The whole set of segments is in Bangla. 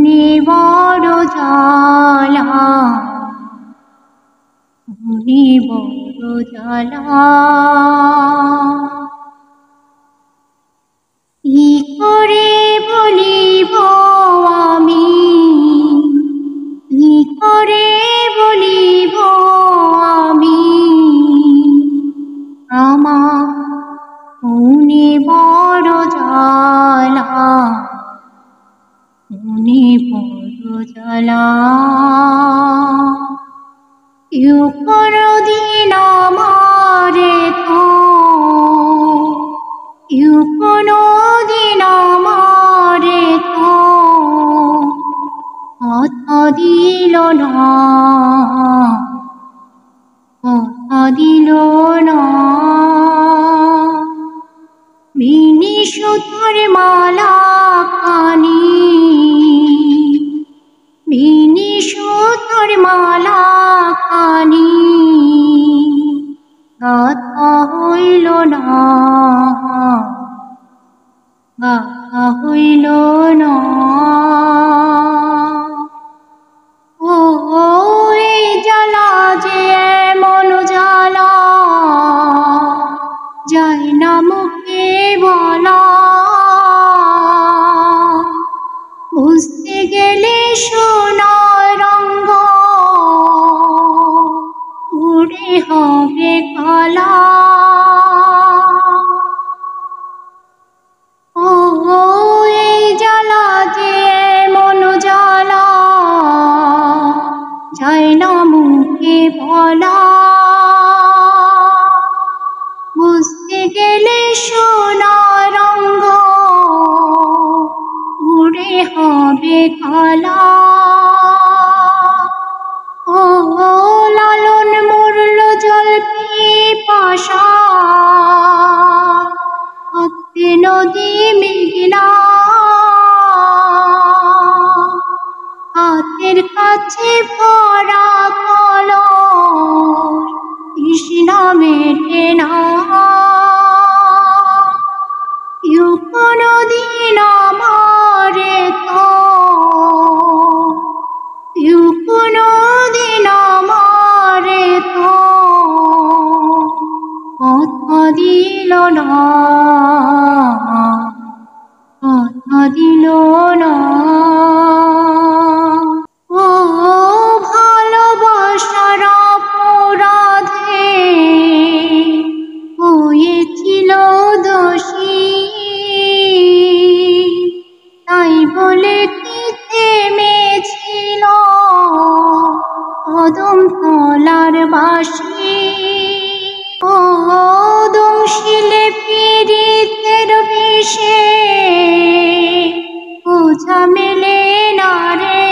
মনে বড় জ্বালা, মনে বড় জ্বালা। কি করে বলিব আমি, কি করে বলিব আমি, আমার মনে বড় জ্বালা, মনে বড় জ্বালা। কেউ কোনদিন আমারে তো, কেউ কোনদিন আমারে তো কথা দিল না, কথা দিল না। মিনি সুতোর মালা খানি, মিনি সুতোর মালা খানি গাঁথা হইল না, গাঁথা হইল না। ও এই জ্বালা যে এমন জ্বালা, যায় না মুখে বলা। বুঝতে গেলে সোনার রঙ্গ, উড়ে হবে কালা। ও এই জ্বালা যে এমন জ্বালা, যায় না মুখে বলা। বুঝতে গেলে সোনার রঙ্গ, উড়ে হবে কালা। ও লালন মরল জল পিপাসা, ভক্তি নদী মেঘনা। হাতের কাছে ভরা কলস, তৃষ্ণা মেটে না। কেউ কোনদিন আমারে তো, কেউ কোনদিন আমারে তো কথা দিল না, কথা দিল না। ও ভালোবাসার অপরাধে হয়েছিল দোষী, তাই বলে কি থেমেছিল কদম তলার বাঁশি। ও দংশিলে পীড়িতের বিষে বোঝা মেলে না রে।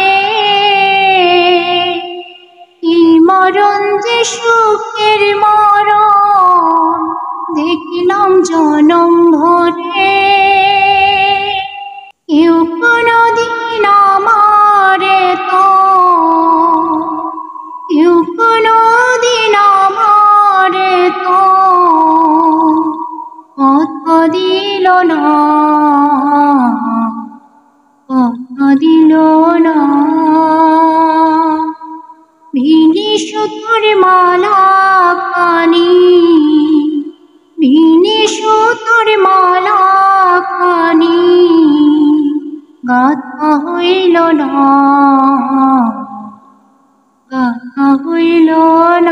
এই মরণ যে সুখের মরণ, দেখিলাম জনম ভরে। কেউ কোনদিন আমারে তো, কেউ কোনদিন আমারে তো কথা দিল না, কথা দিল না। মিনি সুতোর মালা খানি, মিনি সুতোর মালা খানি গাঁথা হইল না, গাঁথা হইল না।